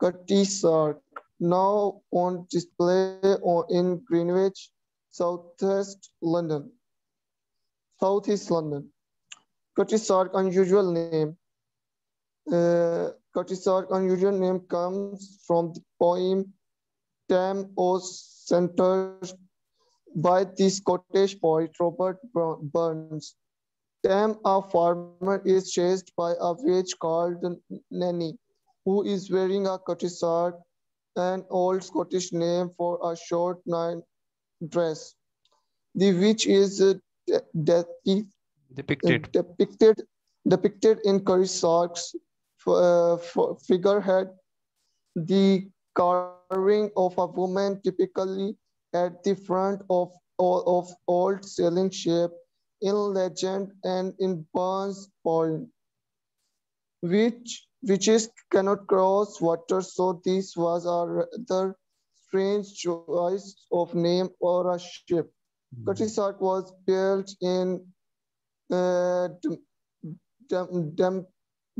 Cutty Sark, now on display in Greenwich, Southeast London. Southeast London. Cutty Sark unusual name. Cutty Sark unusual name comes from the poem Tam o' Center by the Scottish poet Robert Burns. Tam, a farmer, is chased by a witch called Nanny, who is wearing a cutty-sark, an old Scottish name for a short night dress. The witch is Depicted. depicted depicted in cutty-sark's figurehead, the carving of a woman typically at the front of old sailing ship in legend and in Burns' poem. Witches cannot cross water, so this was a rather strange choice of name for a ship. Mm. Cutty-sark was built in Dum-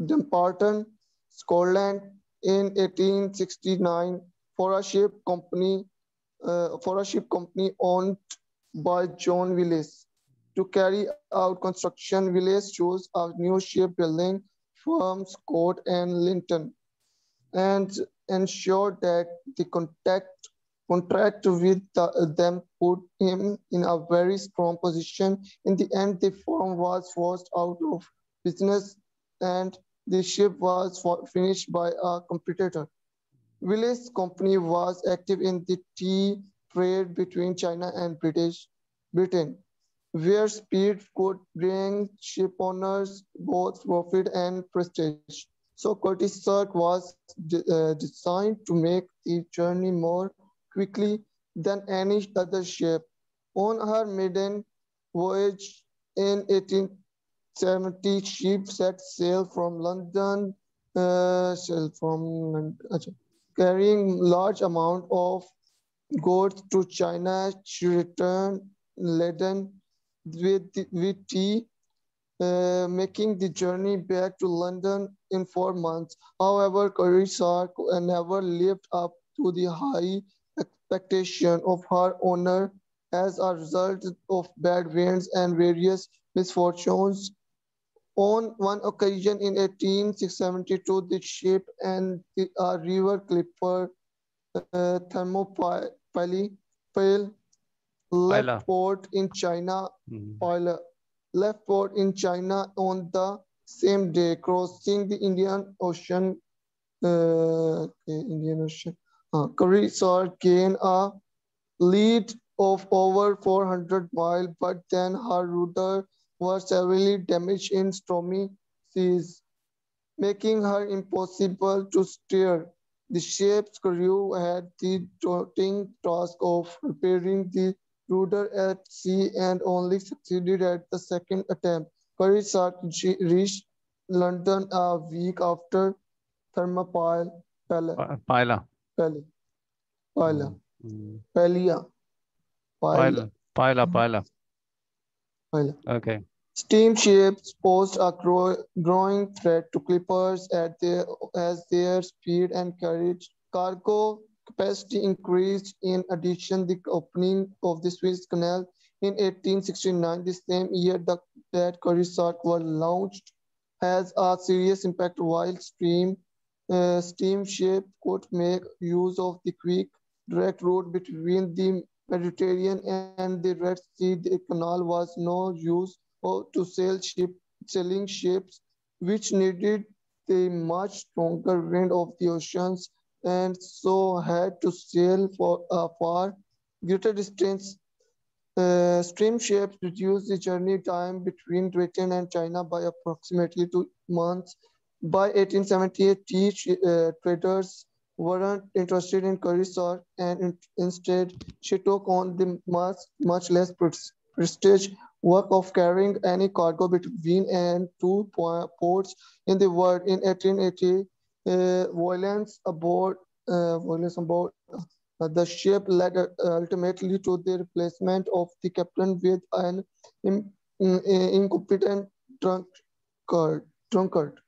Dumbarton, Scotland in 1869 for a ship company owned by John Willis. To carry out construction, Willis chose a new shipbuilding firm, Scott and Linton, and ensured that the contract with them put him in a very strong position. In the end, the firm was forced out of business and the ship was finished by a competitor. Willis Company was active in the tea trade between China and Britain, where speed could bring shipowners both profit and prestige. So Curtis Cirque was designed to make the journey more quickly than any other ship. On her maiden voyage in 1870, she set sail from London, carrying large amount of goods to China. She returned laden with tea, making the journey back to London in 4 months. However, Carissa never lived up to the high expectation of her owner as a result of bad winds and various misfortunes. On one occasion in 1872, the ship and a river clipper Thermopylae left Paila. port in China Mm. Pilot left port in China on the same day, crossing the Indian Ocean. Curacao gained a lead of over 400 miles, but then her rudder was severely damaged in stormy seas, making her impossible to steer. The ship's crew had the daunting task of repairing the rudder at sea and only succeeded at the second attempt. Curry reached London a week after Thermopylae Paila. Pele, Pyle, Mm. Mm. Pelia, Pyle, Paila. Paila. Paila. Pyle. Okay. Steamships pose a growing threat to clippers as their speed and cargo capacity increased. In addition, the opening of the Suez Canal in 1869, the same year that Curacao was launched, has a serious impact. While steamship could make use of the quick, direct route between the Mediterranean and the Red Sea, the canal was no use to sailing ships, which needed the much stronger wind of the oceans and so had to sail for a far greater distance. Steamships reduced the journey time between Britain and China by approximately 2 months. By 1878, traders weren't interested in Curacao and instead she took on the much less prestige work of carrying any cargo between and two ports in the world. In 1880, violence aboard the ship led ultimately to the replacement of the captain with an incompetent drunkard,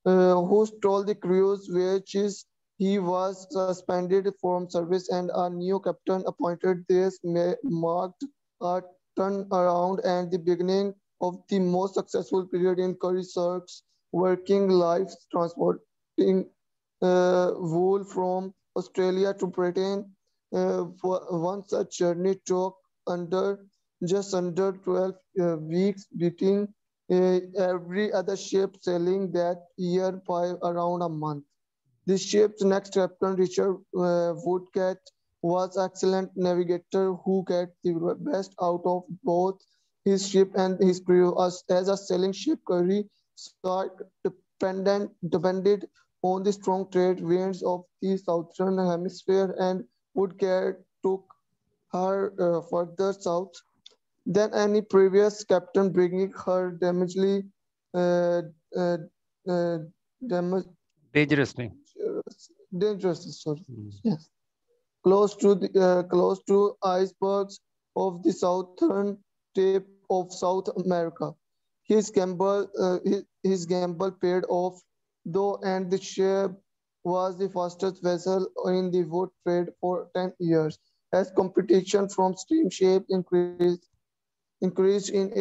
who stole the crew's wages. He was suspended from service and a new captain appointed. This marked a turnaround and the beginning of the most successful period in Currysark's working life, transporting wool from Australia to Britain. One such journey took under just under 12 weeks, beating every other ship sailing that year by around a month. The ship's next captain, Richard Woodcat, was excellent navigator who get the best out of both his ship and his crew. As a sailing ship, Curry Sark depended on the strong trade winds of the southern hemisphere, and Woodcat took her further south than any previous captain, bringing her uh, uh, uh, damage, Dangerously. dangerous. Sorry, Mm. yes, close to icebergs of the southern tip of South America. His gamble paid off, though, and the ship was the fastest vessel in the wood trade for 10 years. As competition from steamship increased in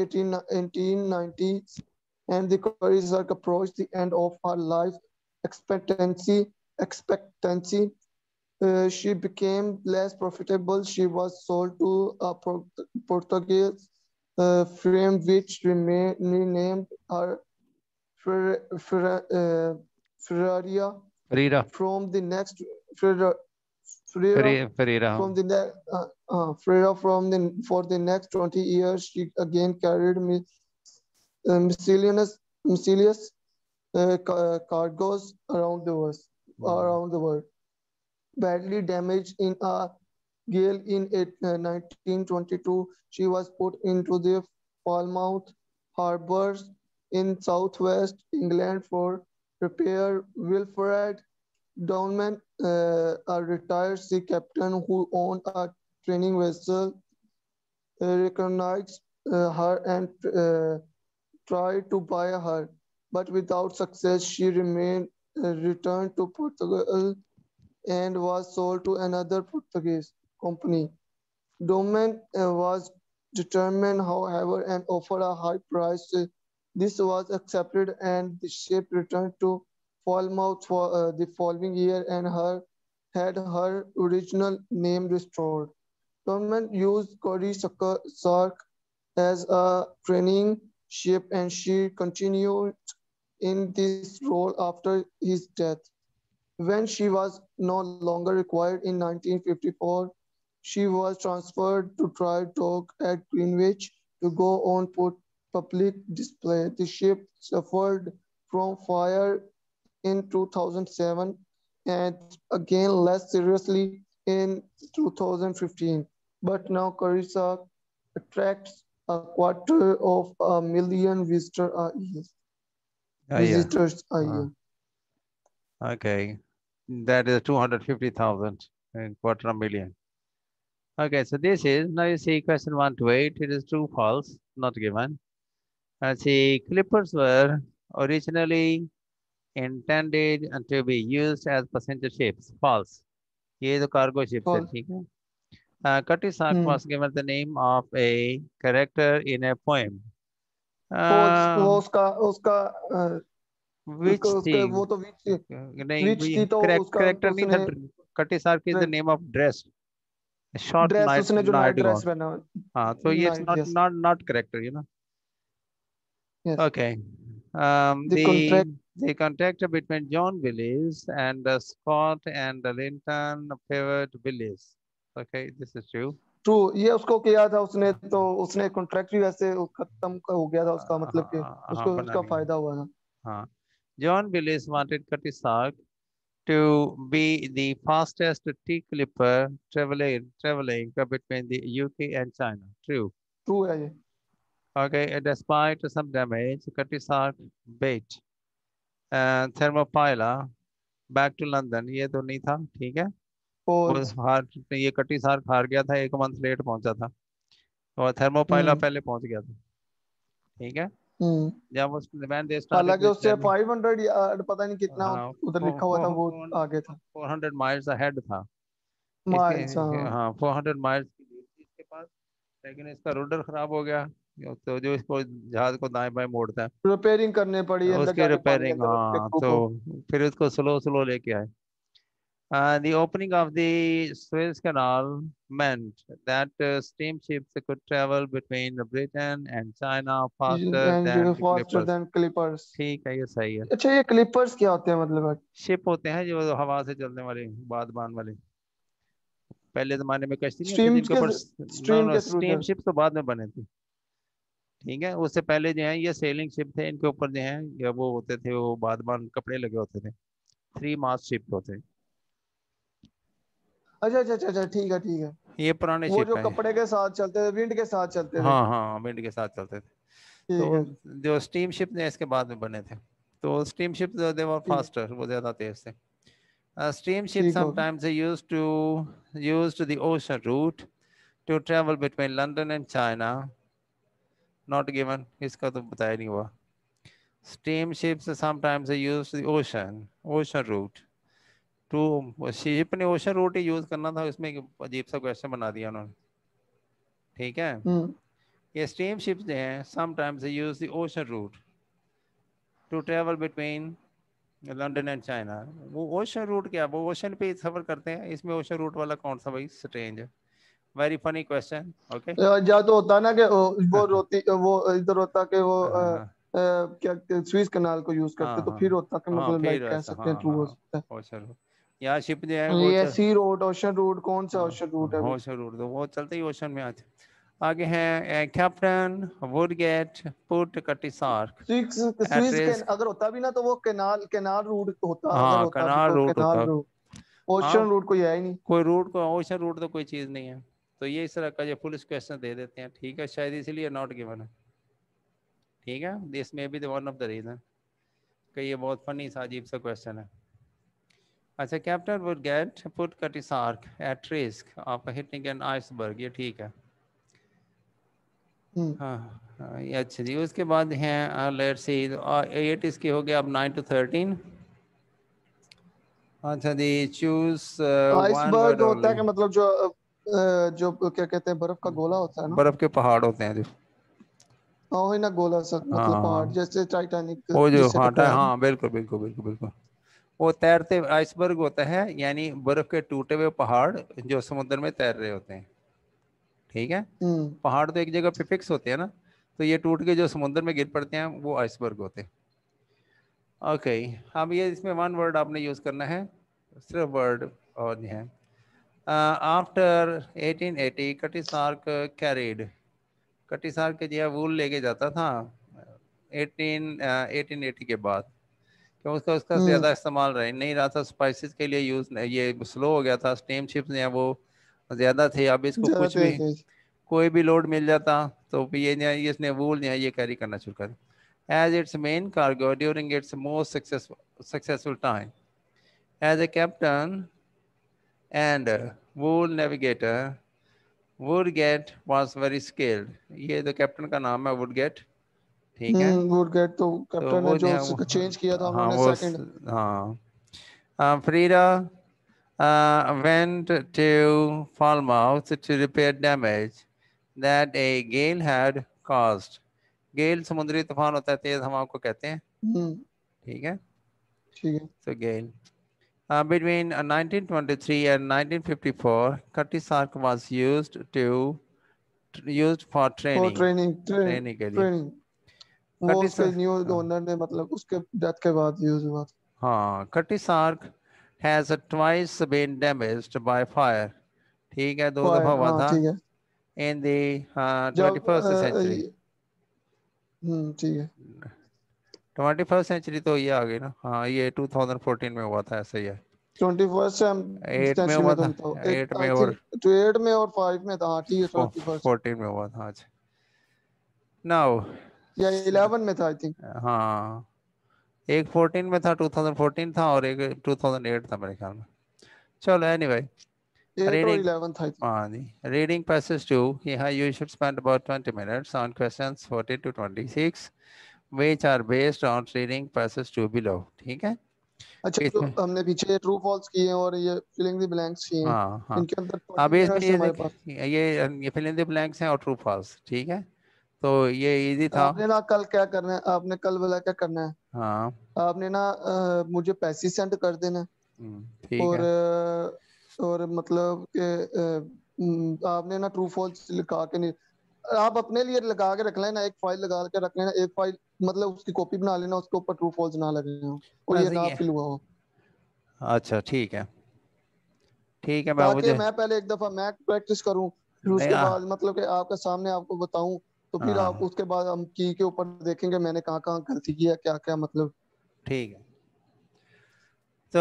1890s, and the Corisark approached the end of her life expectancy. She became less profitable. She was sold to a Portuguese firm which renamed her Ferraria Ferreira. from the next Ferreira, Ferreira Ferreira. from the Ferreira from the for the next 20 years. She again carried miscellaneous cargoes Mm. around the world. Badly damaged in a gale in 1922, she was put into the Falmouth harbors in southwest England for repair. Wilfred Downman, a retired sea captain who owned a training vessel, recognized her and tried to buy her, but without success. She returned to Portugal and was sold to another Portuguese company. Doman was determined, however, and offered a high price. This was accepted, and the ship returned to Falmouth for the following year and had her original name restored. Doman used Cory Sark as a training ship, and she continued in this role after his death. When she was no longer required in 1954, she was transferred to dry dock at Greenwich to go on public display. The ship suffered from fire in 2007 and again less seriously in 2015. But now Carissa attracts a quarter of a million Yeah. visitors a Uh, year. okay. That is 250,000 and quarter a million. Okay, so this is now you see question 1 to 8. It is true, false, not given. And see, clippers were originally intended to be used as passenger ships. False. ये तो cargo ships है, False. ठीक है? Curtis Sark Hmm. was given the name of a character in a poem. वो Uh, उसका उसका which उसका thing? वो तो नहीं, विच थी तो उसका character नहीं था. उसने Curtis Sark is the name of dress. A short dress उसने जो नाइट night ड्रेस gown. पहना So it's night yes not character, you know. Yes Okay. The contract The contact between John Willis and Scott and Linton favored Willis. Okay, this is true. True ये उसको किया था उसने तो उसने contract भी वैसे खत्म हो गया था उसका मतलब कि हाँ उसको बना उसका लिया. फायदा हुआ था हाँ. John Willis wanted Curtis Sark to be the fastest tea clipper traveling between the UK and China. True. True है ये Okay, despite some damage, Curtis Sark bait Thermopyla back to London. ये तो नहीं था, ठीक है. वो पोज हार ये कटी सार हार गया था, 1 मंथ लेट पहुंचा था और थर्मोपाइला हम्म पहले पहुंच गया था, ठीक है. जब उस when they started हालांकि this उससे journey, 500 यार्ड पता नहीं कितना हाँ उधर लिखा हुआ था, वो आगे था। 400 माइल्स अहेड था इसके। माइल्स, हाँ। हाँ 400 माइल्स की लीड थी इसके पास, लेकिन इसका रूडर खराब हो गया, तो जो इसको जहाज को दाएं बाएं मोड़ता है, रिपेयरिंग करने पड़ी अंदर उसकी जाके, पानी के रिपेयरिंग, अंदर अपने हाँ क्रू तो को। फिर उसको स्लो स्लो लेके आए। The opening of the Suez Canal meant that steamships could travel between Britain and China faster and than the faster clippers. Then clippers. ठीक है, ये सही है। अच्छा, ये क्लिपर्स क्या होते हैं मतलब? शिप होते हैं जो हवा से चलने वाले, बादबान वाले। पहले जमाने में कश्ती नहीं होती स्ट्रीम्स जिनके के ऊपर, नो स्ट्रीम नो, के थ्रू स्टीम सर। शिप तो बाद में बने थे। ठीक है, उससे पहले जो है ये सेलिंग शिप थे, इनके ऊपर जो है ये वो होते थे, वो बादबान कपड़े लगे होते थे, थ्री मास्ट शिप होते हैं। अच्छा अच्छा अच्छा अच्छा, ठीक है ठीक है। ये पुराने वो शिप जो हैं। कपड़े के साथ चलते थे, विंड के साथ चलते थे। हाँ हाँ, विंड के साथ चलते थे। ठीक तो है जो स्टीम शिप ने इसके बाद में बने थे, तो स्टीम शिप दे वर ठीक है फास्टर, वो ज्यादा तेज थे। स्टीम शिप ठीक हो गया। Sometimes used the ocean route to travel between London and China. Not given, इसका तो बताया नहीं हुआ। Steam ships sometimes used the ocean route to, ship ने ओशन रूट ही यूज करना था, इसमें एक अजीब सा क्वेश्चन बना दिया उन्होंने। ठीक है, हम्म ये स्टीम शिप्स जो हैं sometimes use the ocean route to travel between London and China. वो ओशन रूट क्या, वो ओशन पे सफर करते हैं, इसमें ओशन रूट वाला कौन सा, भाई स्ट्रेंज है। Very funny question. ओके, या तो होता ना कि वो रोती, वो इधर होता कि वो हाँ क्या स्विस कनाल को यूज करते, हाँ तो हाँ फिर होता कि हाँ, मतलब फिर लाइक कह ऐसा, सकते हैं हाँ ट्रू हो हाँ, सकता ओशन रूट। यहाँ शिप जो है है। वो ये चल, सी रूट, ओशन रूट, कौन सा हाँ ओशन रूट है भाई? ओशन रूट, तो वो चलते ही ओशन में आते। आगे है captain Woodgate put Cutty Sark Swiss at Swiss के रिस्क। अगर होता भी ना, तो वो कैनाल कैनाल रूट होता, अगर हाँ होता भी कनाल तो रूट कैनाल होता। रूट। हाँ, ओशन रूट कोई है ही नहीं। कोई रूट को ओशन रूट तो कोई चीज़ नहीं है, तो ये इस तरह का जो पुलिस क्वेश्चन दे देते हैं। ठीक है, शायद इसीलिए नॉट गिवन है। ठीक है, this may be the one of the reason कि ये बहुत फनी सा अजीब सा क्वेश्चन है। अच्छा, captain Woodgate put Cutty Sark at risk of hitting an iceberg, ये ठीक है। हम्म हाँ ये अच्छा जी। उसके बाद हैं लेट्स सी, 8 इसके हो गया, अब 9 to 13। अच्छा जी, चूज वन आइसबर्ग वर्ड होता है ओनली। कि मतलब जो जो क्या कहते हैं, बर्फ का गोला होता है ना? बर्फ के पहाड़ होते हैं जो, हाँ वही ना, गोला सा हाँ मतलब पहाड़, हाँ, जैसे टाइटैनिक वो जो जिससे हाँ टकराया ना। हाँ बिल्कुल बिल्कुल बिल्कुल बिल्कुल, वो तैरते आइसबर्ग होता है, यानी बर्फ के टूटे हुए पहाड़ जो समुद्र में तैर रहे होते हैं। ठीक है, हम्म पहाड़ तो एक जगह पे फिक्स होते हैं ना, तो ये टूट के जो समुद्र में गिर पड़ते हैं वो आइसबर्ग होते हैं। ओके, अब ये इसमें वन वर्ड आपने यूज करना है, सिर्फ वर्ड और है। आफ्टर 1880 कटिसार्क कैरिड, कटिसार्क के जो है वूल लेके जाता था 1880 के बाद, क्यों उसका उसका हम्म ज़्यादा इस्तेमाल रहे नहीं रहा था, स्पाइसेस के लिए यूज़, ये स्लो हो गया था, स्टीम शिप्स हैं वो ज़्यादा थे, अब इसको ज्यादा कुछ भी, तेज तेज। कोई भी लोड मिल जाता तो भी ये इसने वूल जो है ये कैरी करना शुरू कर दिया। As its main cargo during its most successful time as a captain and wool navigator, Woodgate was very skilled. ये तो कैप्टन का नाम है वुडगेट। ठीक है, वुडगेट तो तो कैप्टन है, वो जो जो है उसका चेंज किया था हाँ उन्होंने वो सेकंड। हाँ, Frida went to Falmouth to repair damage that a gale had caused. gale समुद्री तूफान होता है, तेज हवाओं को कहते हैं। हम्म ठीक है, ठीक है। so gale. Between 1923 and 1954, Curtis Ark was used for for training, training training के लिए। ट्रेनिंग। वो Curtis उसके न्यू ओनर ने मतलब उसके डेथ के बाद यूज हुआ था। हाँ, Curtis Ark has twice been damaged by fire। ठीक है, दो दफा फायर, हुआ हाँ था ठीक है। in the जब 21st century। ठीक है। 21st सेंचुरी तो ये आ गई ना, हाँ ये 2014 में हुआ था, ऐसा ही है। 21st 8 में सेंचुरी हुआ में तो था, नहीं था, 8 में आई और थिंक तो 8 में और 5 में था, हाँ ठीक है, 21st 14 में हुआ था आज। नाउ, या 11 में था आई थिंक। हाँ एक 14 में था, 2014 था, और एक 2008 था मेरे ख्याल में। चलो एनीवे, 8 और रीडिंग, 11 था आई थिंक। हाँ जी, रीडिंग पैसेज 2, यहाँ you should spend about 20 minutes on questions 14 to 26 which are based on reading passages to below. ठीक है, अच्छा, जो इसमें हमने पीछे ट्रू फॉल्स किए हैं और ये फिलिंग द ब्लैंक्स किए हैं, हाँ हाँ। इनके अंदर अब 20 इसमें मिनट्स है ये हमारे पास। देखिए, ये फिल इन द ब्लैंक्स हैं और ट्रू फॉल्स। ठीक है, तो ये इजी था। आपने ना कल क्या करना है, आपने कल बोला क्या करना है, हाँ आपने ना मुझे पैसे सेंड कर देना। ठीक और है। और मतलब कि आपने ना ट्रू फॉल्स लिखा के नहीं, आप अपने लिए लगा के रख लेना, एक फाइल लगा के रख लेना, एक फाइल मतलब उसकी कॉपी बना लेना, उसके ऊपर ट्रू फॉल्स ना लगे हो और ये वैसे ना ये फिल हुआ हो, अच्छा ठीक है, ठीक है, मैं ताकि मुझे मैं पहले एक दफा मैं प्रैक्टिस करूं, फिर नहीं उसके बाद मतलब कि आपके सामने आपको बताऊं, तो फिर आप हाँ उसके बाद हम की के ऊपर देखेंगे मैंने कहाँ कहाँ गलती की है, क्या क्या मतलब। ठीक है। तो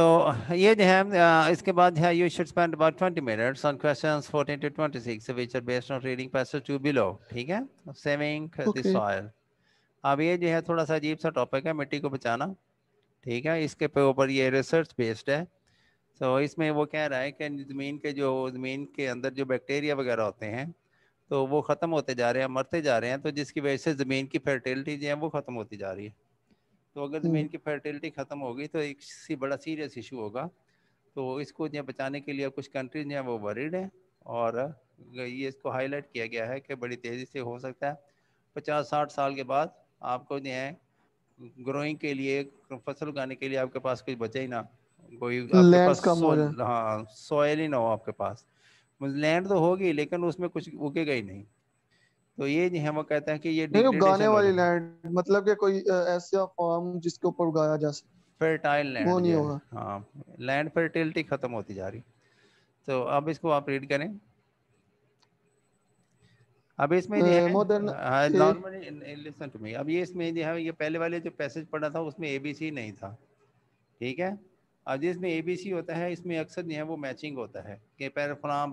ये जो है इसके बाद है you should spend about 20 minutes on questions 14 to 26 which are based on reading passage two below. ठीक है, सेविंग द ओके। सॉइल। अब ये जो है थोड़ा सा अजीब सा टॉपिक है, मिट्टी को बचाना। ठीक है, इसके पे ऊपर ये रिसर्च बेस्ड है। तो इसमें वो कह रहा है कि ज़मीन के अंदर जो बैक्टीरिया वगैरह होते हैं, तो वो ख़त्म होते जा रहे हैं, मरते जा रहे हैं, तो जिसकी वजह से ज़मीन की फर्टिलिटी जो है वो ख़त्म होती जा रही है। तो अगर ज़मीन की फर्टिलिटी ख़त्म होगी तो एक बड़ा सीरियस इशू होगा। तो इसको जो बचाने के लिए कुछ कंट्रीज जो है वो वरीड हैं, और ये इसको हाईलाइट किया गया है कि बड़ी तेज़ी से हो सकता है 50-60 साल के बाद आपको जो है ग्रोइंग के लिए, फसल उगाने के लिए आपके पास कुछ बचे ही ना, कोई आपके लैंड्स पास कम हो जाए। हाँ सॉयल ही ना हो आपके पास। लैंड तो होगी लेकिन उसमें कुछ उगेगा ही नहीं। तो ये जो है वो कहते हैं कि ये नहीं, उगाने डिग्रेडेशन हो वाली जाए। लैंड मतलब कि कोई ऐसा फार्म जिसके ऊपर उगाया जा सके, फर्टाइल वो लैंड जो नहीं है, होगा। हाँ, लैंड फर्टिलिटी ख़त्म होती जा रही। तो अब इसको आप रीड करें। अब इसमें जो मोर देन है ए। नॉर्मली लिसन टू मी, अब ये इसमें जो है ये पहले वाले जो पैसेज पढ़ा था उसमें एबीसी नहीं था। ठीक है, अब जिसमें एबीसी होता है इसमें अक्सर जो है वो मैचिंग होता है कि फलां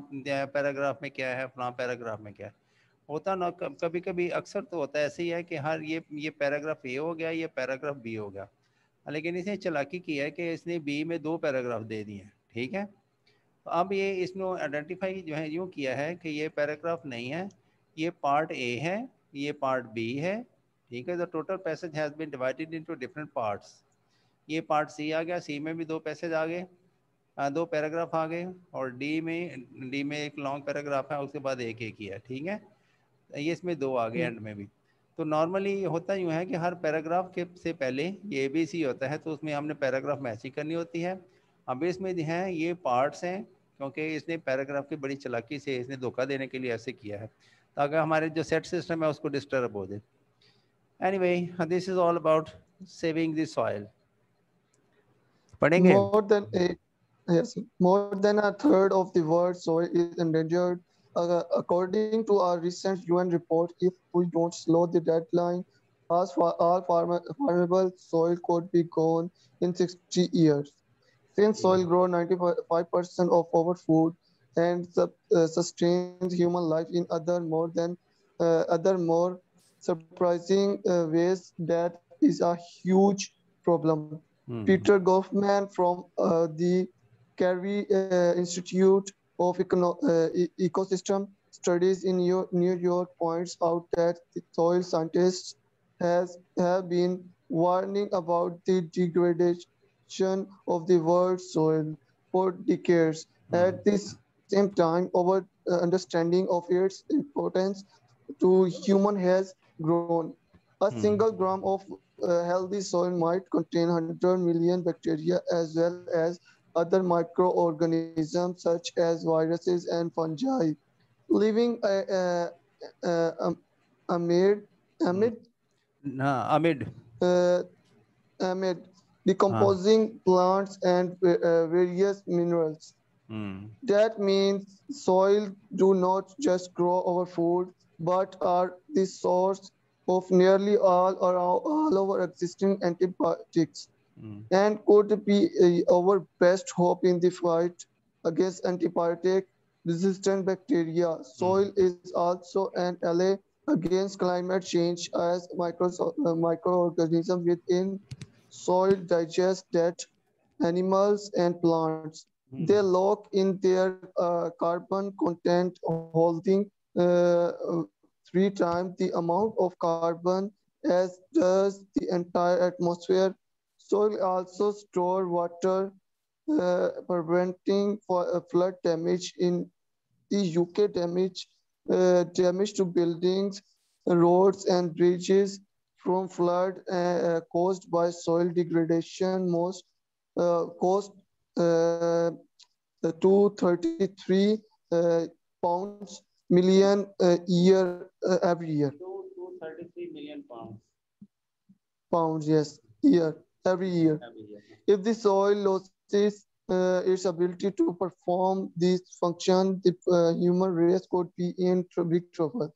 पैराग्राफ में क्या है, फलां पैराग्राफ में क्या है। होता ना कभी कभी अक्सर तो होता है ऐसे ही है कि हर ये पैराग्राफ ए हो गया, ये पैराग्राफ बी हो गया, लेकिन इसने चालाकी की है कि इसने बी में 2 पैराग्राफ दे दिए हैं। ठीक है, तो अब ये इसने आइडेंटिफाई जो है यूँ किया है कि ये पैराग्राफ नहीं है, ये पार्ट ए है, ये पार्ट बी है। ठीक है, the total passage has been divided into different parts. ये पार्ट सी आ गया, सी में भी 2 पैसेज आ गए, 2 पैराग्राफ आ गए, और डी में एक लॉन्ग पैराग्राफ है, उसके बाद एक एक ही है। ठीक है, ये इसमें 2 आ गए एंड में भी। तो नॉर्मली होता यूँ है कि हर पैराग्राफ के से पहले ये बी सी होता है, तो उसमें हमने पैराग्राफ मैचिंग करनी होती है। अब इसमें जो है ये पार्ट्स हैं, क्योंकि इसने पैराग्राफ की बड़ी चालाकी से इसने धोखा देने के लिए ऐसे किया है, ताकि हमारे जो सेट सिस्टम है उसको डिस्टर्ब हो जाए। Anyway, this is all about saving the soil. पढ़ेंगे। More than a Yes, more than a third of the world's soil is endangered. According to our recent UN report, if we don't slow the deadline, all farmable soil could be gone in 60 years. Since soil grows 95% of our food and sustains human life in other more surprising ways, that is a huge problem. Peter Goffman from the Carey Institute of Ecosystem Studies in New York points out that the soil scientists have been warning about the degradation of the world's soil for decades. At the same time, our understanding of its importance to human has grown. A single gram of healthy soil might contain 100 million bacteria as well as other microorganisms such as viruses and fungi living amid, amid, amid. uh, amid हाँ। decomposing plants and various minerals. That means soil do not just grow our food, but are the source of nearly all our existing antibiotics and could be our best hope in the fight against antibiotic resistant bacteria. Soil is also an ally against climate change as microorganisms within soil digest that animals and plants. They lock in their carbon content, holding 3 times the amount of carbon as does the entire atmosphere. Soil also store water, preventing flood damage in the UK. Damage to buildings, roads, and bridges from flood caused by soil degradation most cost uh, 233 uh, pounds million year every year. 233 million pounds Pounds, yes, year every year. every year. If the soil loses its ability to perform this function, the human race could be in big trouble.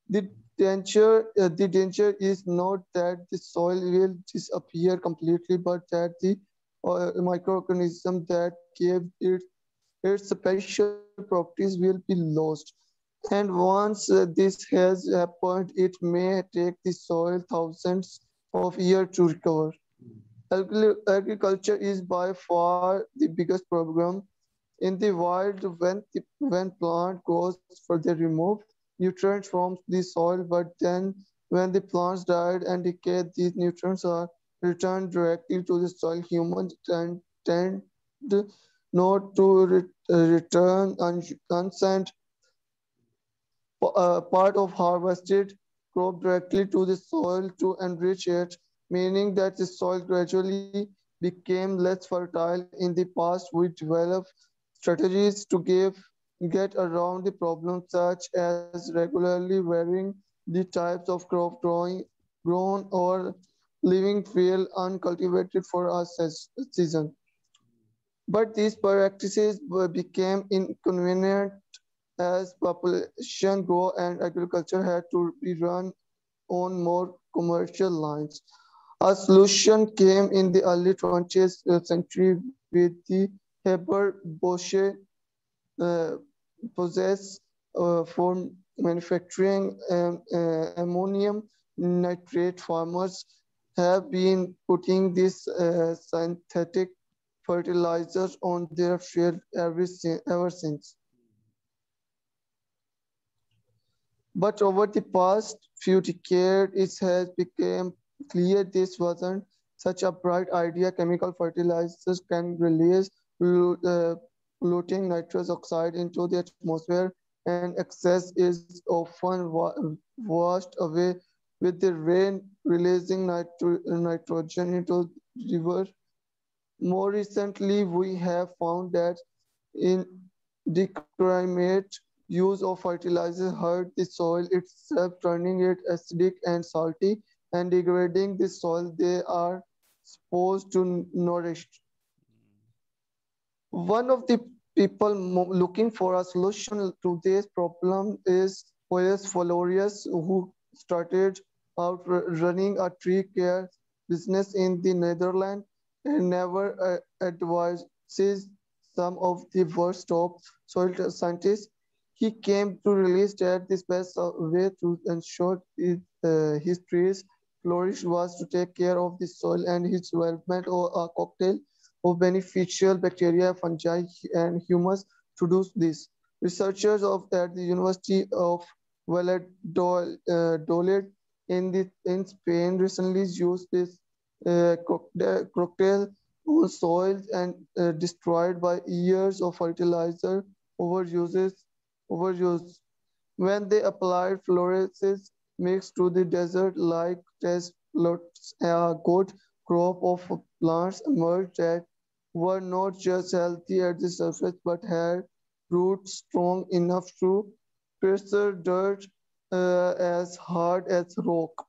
The danger is not that the soil will disappear completely, but that the microorganism that gave its special properties will be lost. And once this has happened, it may take the soil thousands of years to recover. Agriculture is by far the biggest problem in the wild. When plant grows further remove nutrients from the soil, but then when the plants died and decayed, these nutrients are returned directly to the soil. Humans tend not to return unsent part of harvested crop directly to the soil to enrich it, meaning that the soil gradually became less fertile. In the past, we developed strategies to get around the problem, such as regularly varying the types of crop grown or leaving field uncultivated for a season. But these practices became inconvenient as population grew and agriculture had to be run on more commercial lines. A solution came in the early 20th century with the Haber-Bosch process for manufacturing ammonium nitrate. Farmers have been putting this synthetic fertilizers on their field ever since. But over the past few decades, it has become clear this wasn't such a bright idea. Chemical fertilizers can release polluting nitrous oxide into the atmosphere, and excess is often washed away with the rain, releasing nitrogen into rivers. More recently, we have found that indiscriminate use of fertilizers hurt the soil itself, turning it acidic and salty and degrading the soil they are supposed to nourish. One of the people looking for a solution to this problem is Horace Florius, who started out running a tree care business in the Netherlands and never advises some of the world's top soil scientists. He came to realize that the best way to ensure his trees flourish was to take care of the soil, and his development of a cocktail of beneficial bacteria, fungi, and humus to do this. Researchers at the University of Valladolid in Spain recently used this cocktail on soils and destroyed by years of fertilizer overuses overuse. When they applied fluorescence mix to the desert-like test plots, a good crop of plants emerged that were not just healthy at the surface but had roots strong enough to pressure dirt as hard as rock.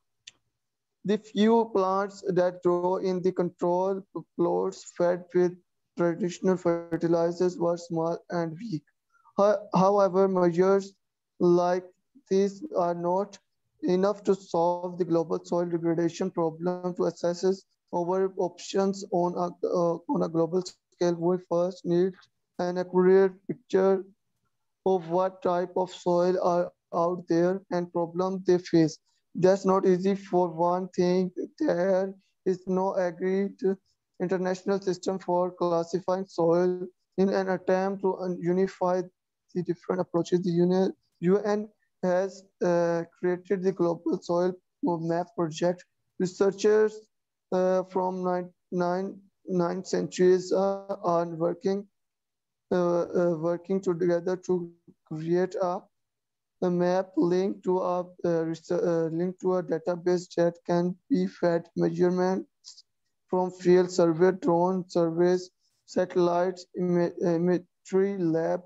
The few plants that grow in the control plots fed with traditional fertilizers were small and weak. However, measures like these are not enough to solve the global soil degradation problem. To assess our options on a global scale, we first need an accurate picture of what type of soil are out there and problems they face. That's not easy. For one thing, there is no agreed international system for classifying soil. In an attempt to unify the different approaches, the UN has created the Global Soil map project. Researchers from nine centuries are working together to create a map linked to a database that can be fed measurements from field survey, drone surveys, satellites, imagery lab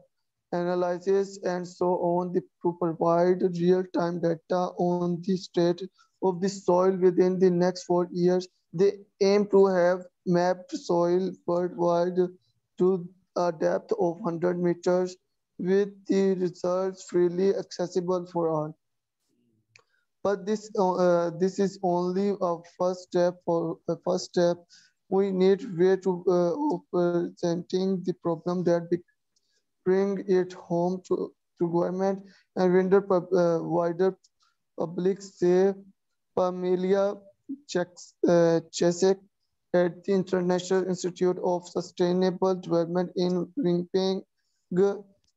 analysis, and so on to provide real-time data on the state of the soil within the next 4 years. They aim to have mapped soil worldwide to a depth of 100 meters with the results freely accessible for all. But this is only a first step. For a first step, we need way of presenting the problem that bring it home to government and wider public. Say Pamelia Chesek at the International Institute of Sustainable Development in Winnipeg,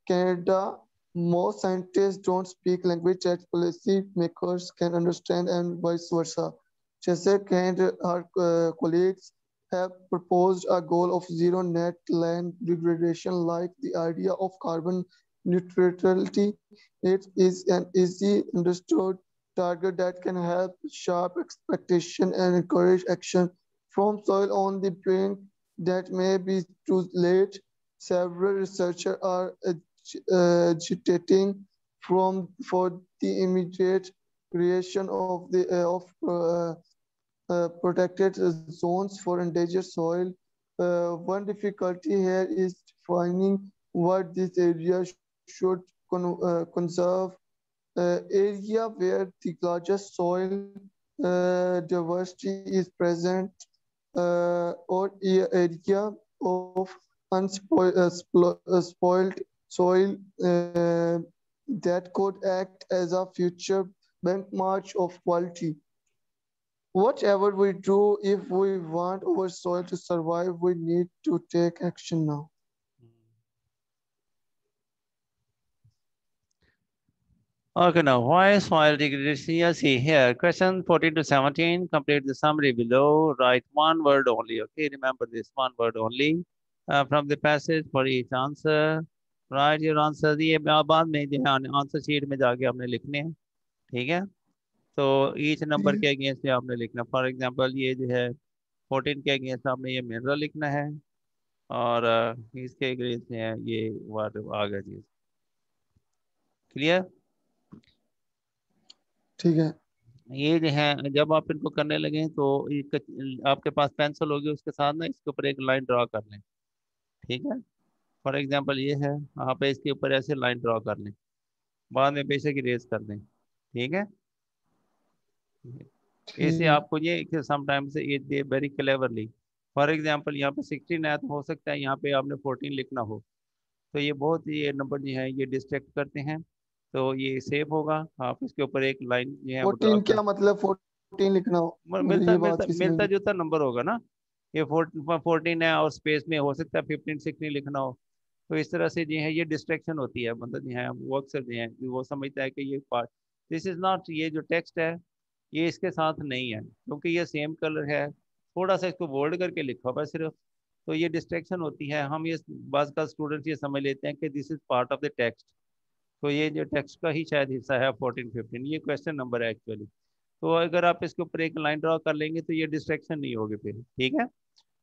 Canada. Most scientists don't speak language that policy makers can understand and vice versa. Chesek and her colleagues have proposed a goal of zero net land degradation like the idea of carbon neutrality. It is an easy understood target that can help sharp expectation and encourage action from soil on the brink that may be too late. Several researchers are agitating for the immediate creation of protected zones for endangered soil. One difficulty here is defining what this area should conserve. Area where the largest soil diversity is present, or area of spoiled soil that could act as a future benchmark of quality. Whatever we do, if we want our soil to survive, we need to take action now. Okay, now why soil degradation? You see here, question 14 to 17, complete the summary below, write one word only, okay? Remember this, one word only from the passage for each answer. Write your answer, ये बाद में जो है answer sheet में जाके आपने लिखने हैं, ठीक है? तो ईच नंबर के अगेंस्ट में आपने लिखना, फॉर एग्जांपल ये जो है 14 के अगेंस्ट आपने ये मिनरल लिखना है, और इसके अगेंस्ट है ये वर्ड आ गया जी, क्लियर? ठीक है। ये जो है जब आप इनको करने लगे तो आपके पास पेंसिल होगी, उसके साथ ना इसके ऊपर एक लाइन ड्रॉ कर लें, ठीक है? फॉर एग्जांपल ये है, आप इसके ऊपर ऐसे लाइन ड्रॉ कर लें, बाद में बेशक इरेज कर दें, ठीक है? इसे आपको ये समटाइम्स ये वेरी क्लेवरली, फॉर एग्जांपल यहाँ पे 16 है तो हो सकता है यहाँ पे आपने 14 लिखना हो, तो ये बहुत ये नंबर जो है ये डिस्ट्रैक्ट करते हैं, तो ये सेफ होगा, आप इसके ऊपर एक लाइन जो है 14 क्या मतलब 14 लिखना हो? मिलता जुलता नंबर होगा ना, ये 14 है और स्पेस में हो सकता है 15 16 लिखना हो, तो इस तरह से जो है ये डिस्ट्रैक्शन होती है, मतलब जो है वो अक्सर जो है वो समझता है कि ये पार्ट दिस इज नॉट, ये जो टेक्स्ट है ये इसके साथ नहीं है, क्योंकि ये सेम कलर है, थोड़ा सा इसको बोल्ड करके लिखा हुआ सिर्फ, तो ये डिस्ट्रैक्शन होती है, हम ये बाज़ का स्टूडेंट्स ये समझ लेते हैं कि this is part of the text, तो ये जो टेक्स्ट का ही शायद हिस्सा है 14 15, ये क्वेश्चन नंबर है एक्चुअली, तो अगर आप इसके ऊपर एक लाइन ड्रॉ कर लेंगे तो ये डिस्ट्रैक्शन नहीं होगी फिर, ठीक है?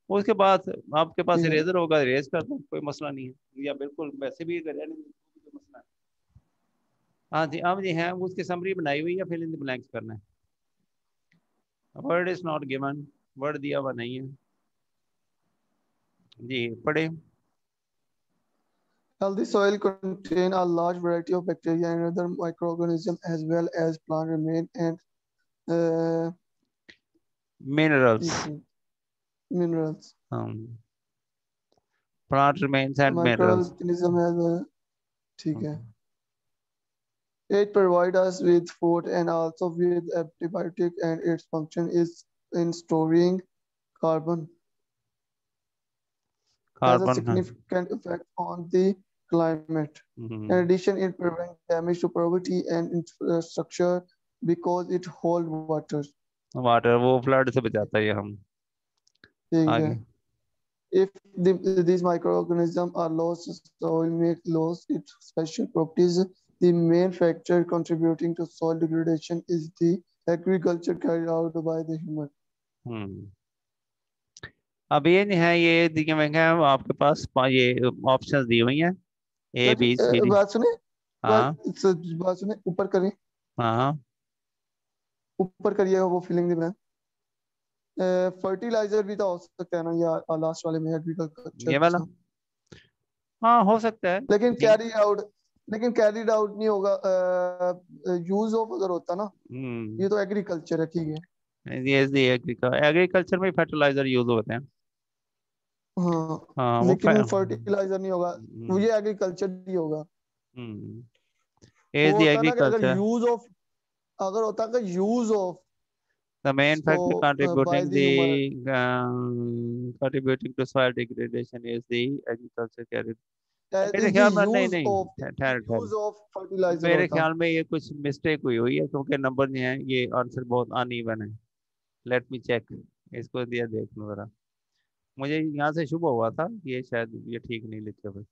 उसके बाद आपके पास इरेजर होगा, इरेज कर दो, कोई मसला नहीं है, या बिल्कुल वैसे भी करें, कोई मसला है। हाँ जी, अब जी है उसकी समरी बनाई हुई है, फिल इन द ब्लैंक्स करना है, word is not given, word दिया हुआ नहीं है जी, पढ़े। Healthy soil contain a large variety of bacteria and other microorganisms as well as plant remain and minerals. Minerals. Plant remains and minerals. Microorganism has ठीक है. It provides us with food and also with antibiotic, and its function is in storing carbon. Has a significant effect on the climate. In addition, it prevents damage to property and infrastructure because it hold water. Water वो flood से बचाता है ये हम। ठीक है। आगे। If these microorganisms are lost, soil may lose its special properties. The main factor contributing to soil degradation is the agriculture carried out by the human. हम्म। अब ये नहीं है, ये दिए हुए हैं आपके पास ये ऑप्शंस दी हुई हैं ए बी सी डी। बात सुने, हाँ बात सुने, ऊपर करें, हाँ ऊपर करिए वो फिलिंग द ब्लैंक। फर्टिलाइजर भी तो हो सकता है ना, या लास्ट वाले में एग्रीकल्चर ये के वाला। साथ। हाँ हो सकता है लेकिन ठीक। कैरी आउट, लेकिन कैरीड आउट नहीं होगा, यूज ऑफ अगर होता ना, हम्म। ये तो एग्रीकल्चर है, ठीक है। ये एग्रीकल्चर में फर्टिलाइजर यूज होते हैं। हाँ, हाँ वो लेकिन फर्टिलाइजर नहीं होगा, वो ये एग्रीकल्चर ही होगा। is वो the होता ना कि अगर agriculture यूज ऑफ, अगर होता कि use of, the main so factor by contributing the human, contributing to soil degradation is the agriculture carried। मेरे इज द ख्याल में नहीं यूज नहीं, ऑफ, ठहर ठहर, यूज ऑफ फर्टिलाइजर मेरे होता। ख्याल में ये कुछ मिस्टेक हुई हुई है क्योंकि नंबर नहीं है, ये आंसर बहुत अनइवन है। लेट मी चेक, इसको दिया देख लो जरा। मुझे यहाँ से शुभ हुआ था, ये शायद ये ठीक नहीं लिखे हुए।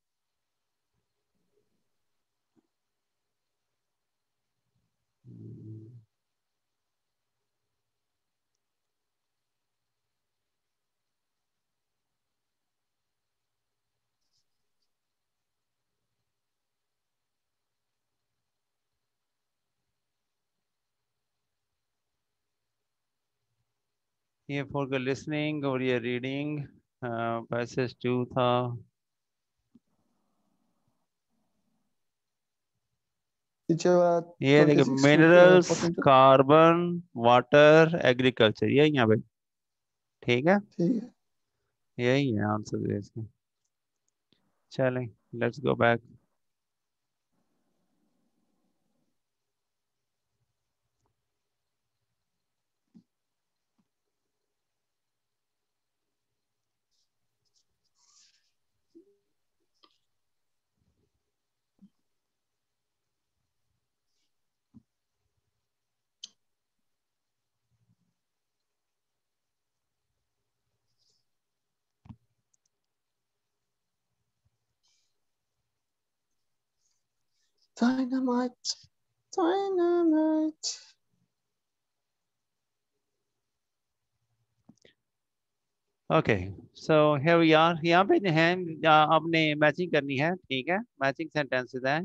ये फॉर लिसनिंग और ये रीडिंग पैसेज 2 था। पीछे बात ये देखिए 26 to minerals, 42। Carbon, water, agriculture, यही है भाई। ठीक है, ठीक है। यही है आंसर इसका। चलें, let's go back. Dynamite, dynamite. Okay, so here we are. यहाँ पे जो है आपने मैचिंग करनी है, ठीक है, मैचिंग सेंटेंसेस है।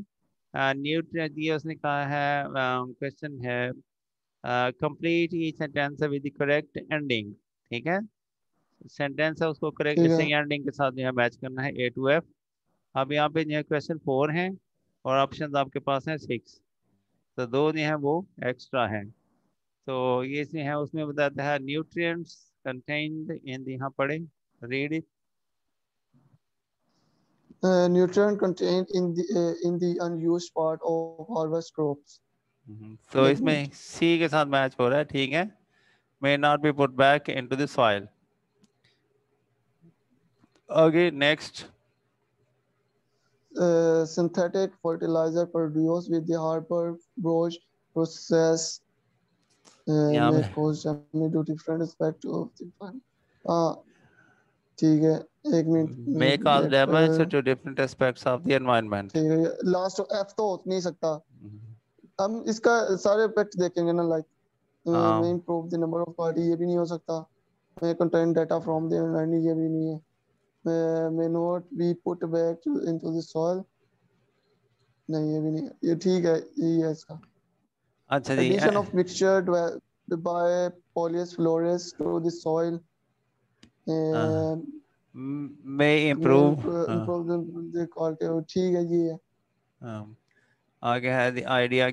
न्यूट्रिएंट दिए उसने कहा है, क्वेश्चन है complete each sentence with the correct ending. ठीक है, सेंटेंस है उसको करेक्ट ठीक है। सही एंडिंग के साथ जो है मैच करना है, ए टू एफ। अब यहाँ पे जो है क्वेश्चन 4 है और ऑप्शन आपके पास है 6, तो दो जो है वो एक्स्ट्रा है। तो ये जो है उसमें बताता है न्यूट्रिएंट्स कंटेन्ड इन, यहाँ पढ़े, read it. Nutrient contained in the unused part of harvest crops. तो Let me. इसमें सी के साथ मैच हो रहा है, ठीक है। May not be put back into the soil. आगे next. Synthetic fertilizer produced with the harbor brush process यहाँ may पे cause damage to different aspects of the plant. हाँ, ठीक है, एक मे minute cause late. Damage to different aspects of the environment. ठीक है, लास्ट एफ तो हो नहीं सकता। हम इसका सारे इफेक्ट देखेंगे ना, लाइक में हाँ improve the number of party, ये भी नहीं हो सकता। may contain data from the environment, ये भी नहीं है। may not be put back into the soil, नहीं ये भी नहीं है, ये ठीक है, यही है इसका। अच्छा जी। Addition of mixture by Polyus flores to the soil may may improve. improve the quality, ठीक है ये है। आगे है the idea.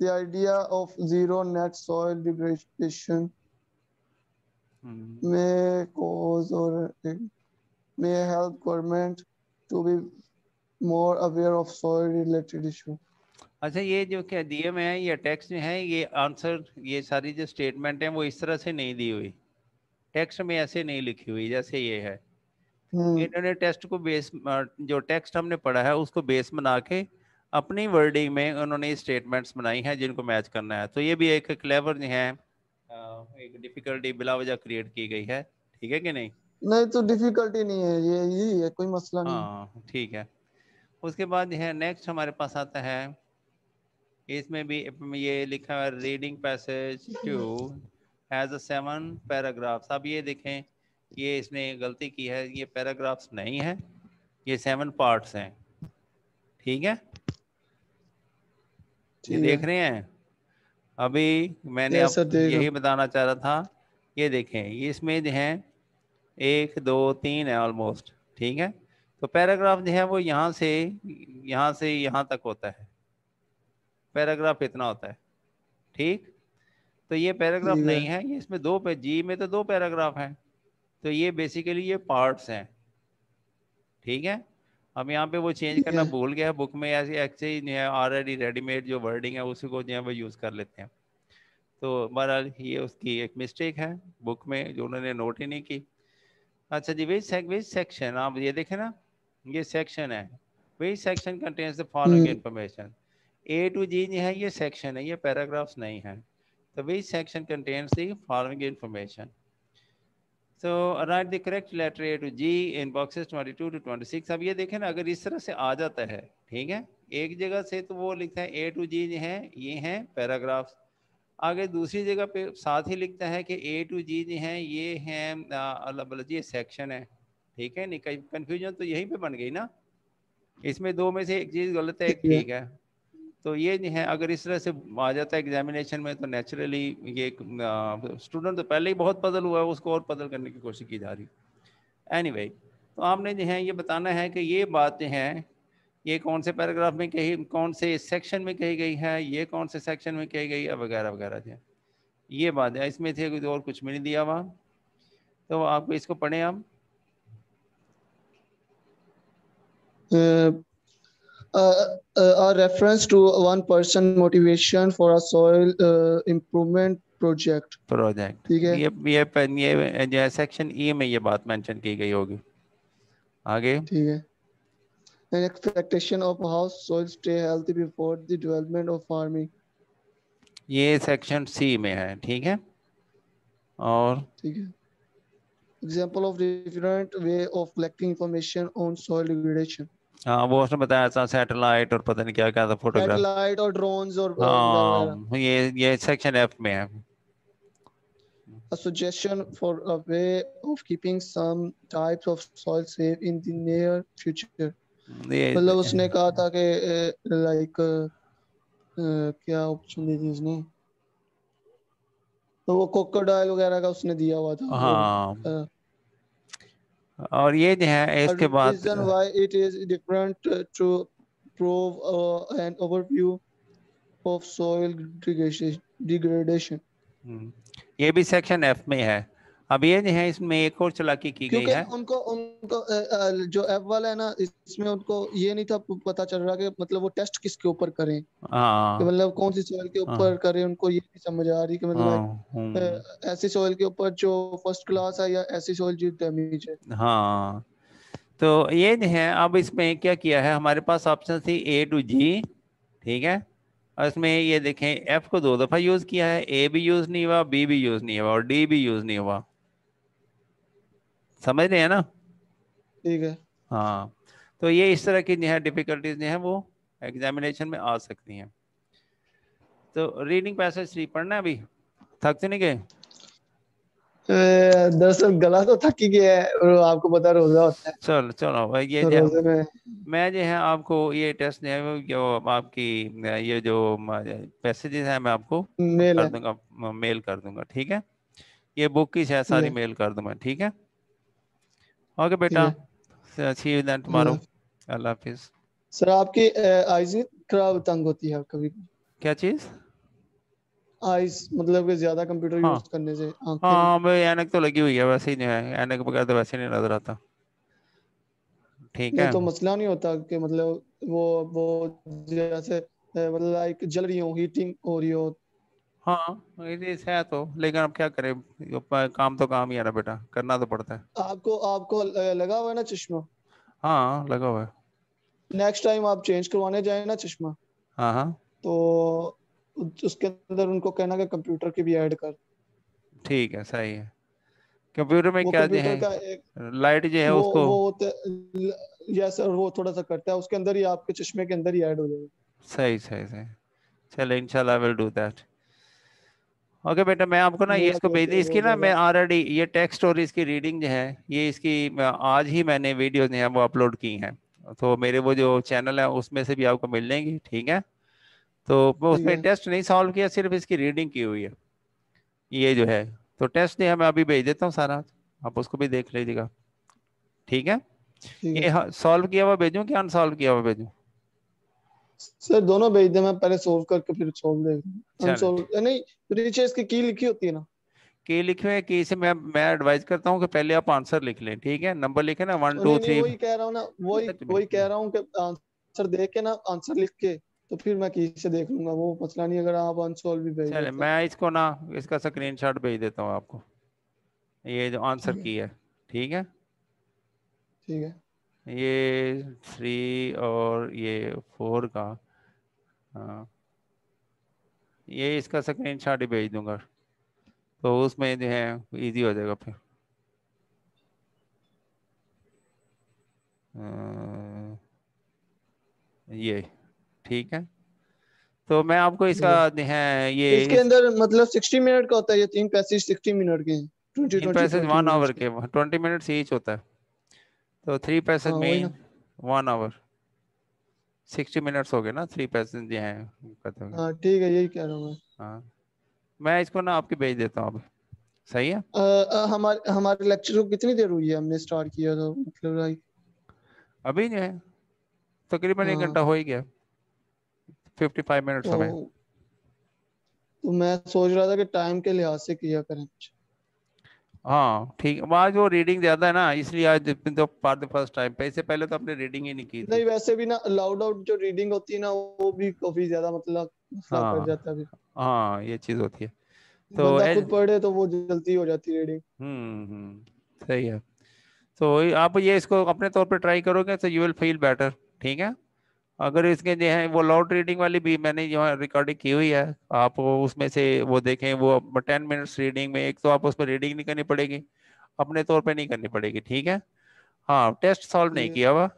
The idea of zero net soil degradation may cause or may help government to be more aware of soil related issue. अच्छा, ये जो क्या दिए में है, ये टेक्स्ट में है, ये आंसर, ये सारी जो स्टेटमेंट है वो इस तरह से नहीं दी हुई, टेक्स्ट में ऐसे नहीं लिखी हुई जैसे ये है। हम्म। इन्होंने टेस्ट को बेस, जो टेक्स्ट हमने पढ़ा है उसको बेस बना के अपनी वर्डिंग में उन्होंने स्टेटमेंट्स बनाई हैं जिनको मैच करना है। तो ये भी एक क्लेवर है, एक डिफिकल्टी बिला वजह क्रिएट की गई है, ठीक है कि नहीं? नहीं तो डिफिकल्टी नहीं है, ये यही है, कोई मसला नहीं है। हाँ ठीक है। उसके बाद है नेक्स्ट हमारे पास आता है, इसमें भी ये लिखा है reading passage two has a 7 paragraphs. अब ये देखें, ये इसने गलती की है, ये पैराग्राफ्स नहीं है, ये 7 पार्ट्स हैं, ठीक है? ये ठीक है। देख रहे हैं? अभी मैंने यस अब सर, देख रहा यही हूँ। बताना चाह रहा था। ये देखें, ये इसमें जो है 1 2 3 है ऑलमोस्ट, ठीक है? तो पैराग्राफ जो है वो यहाँ से यहाँ तक होता है, पैराग्राफ इतना होता है, ठीक? तो ये पैराग्राफ ठीक है। नहीं है, ये इसमें दो पे जी में तो 2 पैराग्राफ हैं, तो ये बेसिकली ये पार्ट्स हैं, ठीक है? अब यहाँ पे वो चेंज ठीक करना है। भूल गया, बुक में ऐसे एक्चुअली ऑलरेडी रेडीमेड जो वर्डिंग है उसी को जो है वो यूज़ कर लेते हैं। तो बहरहाल ये उसकी एक मिस्टेक है बुक में जो उन्होंने नोट ही नहीं की। अच्छा जी, विच सेक्शन, आप ये देखें ना, ये सेक्शन है, which section contains the following hmm. Information. A to G जो है ये सेक्शन है, ये पैराग्राफ्स नहीं है। तो विच section contains the following information. So write the correct letter A to G in boxes 22 to 26। अब ये देखें ना, अगर इस तरह से आ जाता है, ठीक है, एक जगह से तो वो लिखता है A to G जो है ये हैं पैराग्राफ्स, आगे दूसरी जगह पे साथ ही लिखता है कि A to G जो है ये हैं मतलब ये सेक्शन है, ठीक है? नहीं, कंफ्यूजन तो यहीं पे बन गई ना, इसमें दो में से एक चीज़ गलत है, एक ठीक है। ठीक है। तो ये जो है अगर इस तरह से आ जाता है एग्जामिनेशन में तो नेचुरली ये स्टूडेंट तो पहले ही बहुत पजल हुआ है, उसको और पजल करने की कोशिश की जा रही है। एनीवे, तो आपने जो है ये बताना है कि ये बातें हैं, ये कौन से पैराग्राफ में कही, कौन से सेक्शन में कही गई है, ये कौन से सेक्शन में कही गई है, वगैरह वगैरह जो है ये बात है। इसमें थे कुछ और कुछ भी नहीं दिया हुआ, तो आपको इसको पढ़ें आप। Uh, a reference to one person motivation for a soil improvement project। Project, ठीक है। ये जो है सेक्शन ई में ये बात मेंशन की गई होगी। आगे ठीक है। An expectation of how soil stay healthy before the development of farming। ये सेक्शन सी में है, ठीक है? और ठीक है। Example of different way of collecting information on soil degradation। हाँ, वो उसने बताया था सैटेलाइट और पता नहीं क्या क्या था, फोटोग्राफ। सैटेलाइट और ड्रोन्स और वगैरह वगैरह। हाँ, ये सेक्शन एफ में है। A suggestion for a way of keeping some types of soil safe in the near future। मतलब ये उसने कहा था कि लाइक क्या ऑप्शन दी थी उसने, तो वो क्रोकोडाइल वगैरह का उसने दिया हुआ था। हाँ, और और ये जो है a इसके बाद reason why it is different to prove an overview of soil degradation। ये भी सेक्शन एफ में है। अब ये जो है इसमें एक और चालाकी की गई क्योंकि है। उनको उनको जो एफ वाला है ना, इसमें उनको ये नहीं था पता चल रहा कि मतलब वो टेस्ट किसके ऊपर करें, कि हाँ मतलब कौन सी सॉइल के ऊपर हाँ करें, उनको ये नहीं समझ आ रही कि मतलब हाँ ऐसी सॉइल के ऊपर जो फर्स्ट क्लास है या ऐसी सॉइल जो डैमेज है। हाँ। तो ये जो है अब इसमें क्या किया है, हमारे पास ऑप्शन थी ए टू जी, ठीक है? और इसमें ये देखें एफ को 2 दफा यूज किया है, ए भी यूज नहीं हुआ, बी भी यूज नहीं हुआ और डी भी यूज नहीं हुआ। समझ रहे हैं ना? ठीक है। हाँ, तो ये इस तरह की जो है डिफिकल्टीज जो है वो एग्जामिनेशन में आ सकती हैं। तो रीडिंग पैसेज 3 पढ़ना है अभी, थक तो नहीं गए? दरअसल गला तो थक ही गया है, और आपको पता रोजा होता है, चलो चलो भाई, ये तो जो रोजे में। मैं जो है आपको ये टेस्ट जो है वो जो आपकी ये जो पैसेजेस हैं मैं आपको मेल कर है। दूंगा, मेल कर दूंगा, ठीक है? ये बुक की शायद ठीक सारी है। मेल कर दूंगा, ठीक है? ओके ठीक बेटा, है। सी यू देन अल्लाह टुमारो। हाफिज़। अल्लाह हाफिज। सर आपकी आईज खराब तंग होती है कभी? क्या चीज़? आईज मतलब कि ज्यादा कंप्यूटर हाँ यूज करने से आंखें। हाँ, मैं ऐनक तो लगी हुई है, वैसे ही जो है ऐनक बगैर तो वैसे नहीं नजर आता, ठीक नहीं है? तो मसला नहीं होता कि मतलब वो जैसे मतलब लाइक जल रही हो, हीटिंग हो रही हो? हाँ ये है तो, लेकिन अब क्या करें, काम तो काम ही है ना बेटा, करना तो पड़ता है। आपको आपको लगा हुआ है ना चश्मा? हाँ लगा हुआ है। नेक्स्ट टाइम आप चेंज करवाने जाए ना चश्मा, हाँ हाँ तो उसके अंदर उनको कहना कि कंप्यूटर की भी ऐड कर। ठीक है, सही है। कंप्यूटर में वो क्या जो कंप्यूटर है, का एक लाइट जो है उसको, वो होता, यस सर, वो थोड़ा सा करता है, उसके अंदर ही आपके चश्मे के अंदर ही ऐड हो जाएगा। सही सही सही। चलो इंशाल्लाह विल डू दैट। ओके बेटा, मैं आपको ना ये मेरा इसको भी भेज होता दी, है इसकी बहुत ना मैं ज्यादा। ऑलरेडी ये टेक्स्ट और इसकी रीडिंग जो है, ये इसकी आज ही मैंने वीडियो जो है वो अपलोड की हैं। तो मेरे वो जो चैनल है उसमें से भी आपको मिल जाएंगी, ठीक है। तो मैं ठीक उसमें है। टेस्ट नहीं सॉल्व किया, सिर्फ इसकी रीडिंग की हुई है ये जो है। तो टेस्ट जो है मैं अभी भेज देता हूँ सारा, आप उसको भी देख लीजिएगा, ठीक है। ठीक है ये सॉल्व किया हुआ भेजूं कि अनसॉल्व किया हुआ भेजूं? सर, दोनों भेज दे, मैं पहले सोल्व करके फिर सोल्व देख चलें, अनसोल्व नहीं, नीचे इसकी की लिखी होती है ना। की लिखे हैं, की से मैं एडवाइस करता हूँ कि पहले आप आंसर लिख लें, ठीक है, नंबर लिखे ना, वन टू नहीं नहीं, थ्री। वही कह रहा हूँ ना, वही वही कह रहा हूँ कि आंसर देख के ना, आंसर लिख के तो फिर मैं की से देख लूंगा, वो मसला नहीं अगर आप अनसोल्व भी भेज चले, देते हैं। मैं इसको ना इसका स्क्रीनशॉट भेज देता हूँ आपको, ये जो आंसर ठीक है। की है, ठीक है। ठीक है। ये 3 और ये 4 का, हाँ, ये इसका स्क्रीनशॉट ही भेज दूंगा, तो उसमें जो है इजी हो जाएगा फिर। ये ठीक है। तो मैं आपको ठीक इसका है। जो है ये इसके अंदर मतलब 60 मिनट का होता है, ये तीन पैसेज 60 मिनट के हैं, twenty in twenty passage twenty 1 hour minutes के। के, 20 मिनट्स ईच होता है, तो 3 पैसेज हाँ वही में ना। 1 आवर, 60 मिनट्स हो गए ना, 3 पैसेज जो हैं खत्म हो गए। हाँ ठीक है, यही कह रहा हूँ मैं। हाँ, मैं इसको ना आपके भेज देता हूँ अब, सही है। हमारे हमारे लेक्चर को कितनी देर हुई है, हमने स्टार्ट किया तो मतलब लाइक। अभी जो है तकरीबन 1 घंटा हाँ। हो ही गया, 55 मिनट्स हो गए। तो तो मैं सोच रहा था कि टाइम के लिहाज से किया करें। हाँ ठीक है, आज वो रीडिंग ज्यादा है ना, इसलिए आज तो फॉर द फर्स्ट टाइम पे, इससे पहले तो आपने रीडिंग ही नहीं की थी। नहीं, वैसे भी ना लाउड आउट जो रीडिंग होती है ना, वो भी काफी ज्यादा मतलब मसला कर हाँ जाता है फिर। हाँ, ये चीज होती है। तो बंदा खुद पढ़े तो वो जल्दी हो जाती है रीडिंग। सही है। तो आप ये इसको अपने तौर पे ट्राई करोगे तो यू विल फील बेटर, ठीक है। अगर इसके जो है वो लाउड रीडिंग वाली भी मैंने जो है रिकॉर्डिंग की हुई है, आप वो उसमें से वो देखें, वो 10 मिनट्स रीडिंग में, एक तो आप उसमें रीडिंग नहीं करनी पड़ेगी, अपने तौर पे नहीं करनी पड़ेगी, ठीक है। हाँ, टेस्ट सॉल्व नहीं ठीक है। किया हुआ,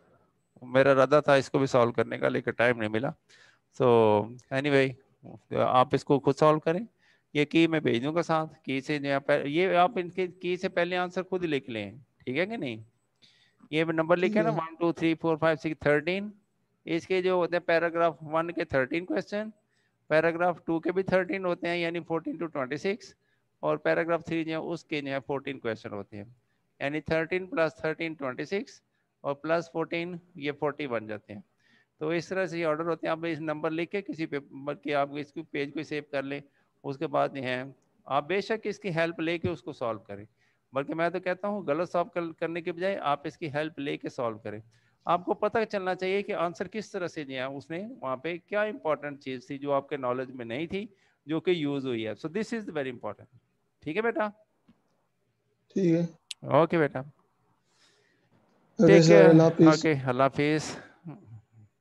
मेरा इरादा था इसको भी सॉल्व करने का, लेकिन टाइम नहीं मिला। सो एनीवे, आप इसको खुद सॉल्व करें, ये की मैं भेज दूंगा साथ, की से जो ये आप इनके की से पहले आंसर खुद लिख लें, ठीक है कि नहीं। ये नंबर ठीक लिखे ना, है। 1 2 3 4 5 6 13, इसके जो होते हैं पैराग्राफ 1 के 13 क्वेश्चन, पैराग्राफ 2 के भी 13 होते हैं, यानी 14 to 26, और पैराग्राफ 3 जो है उसके जो है 14 क्वेश्चन होते हैं, यानी 13 + 13 26, और +14 ये 40 बन जाते हैं। तो इस तरह से ये ऑर्डर होते हैं, आप इस नंबर लिख के किसी पेपर के आप इसको पेज को सेव कर लें, उसके बाद जो है आप बेशक इसकी हेल्प लेके उसको सॉल्व करें, बल्कि मैं तो कहता हूँ गलत सॉल्व करने के बजाय आप इसकी हेल्प लेके सॉल्व करें। आपको पता चलना चाहिए कि आंसर किस तरह से दिया, उसने वहाँ पे क्या इंपॉर्टेंट चीज़ थी जो आपके नॉलेज में नहीं थी, जो कि यूज हुई है। So this is very important, ठीक है बेटा। ठीक है। ओके बेटा, ओके टेक सर, केयर। अल्लाह हाफिज। ओके, अल्लाह हाफिज।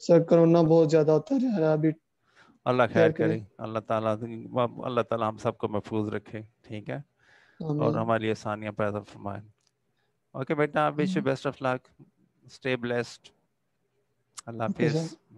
सर, कोरोना बहुत ज्यादा होता जा रहा है अभी। अल्लाह खैर खैर करे, करे। अल्लाह ताला हम सबको महफूज रखे, ठीक है, और आमीन। हमारी आसानियाँ पैदा फरमाए। ओके बेटा, wish you best of luck, stay blessed, Allah okay Hafiz. Sir.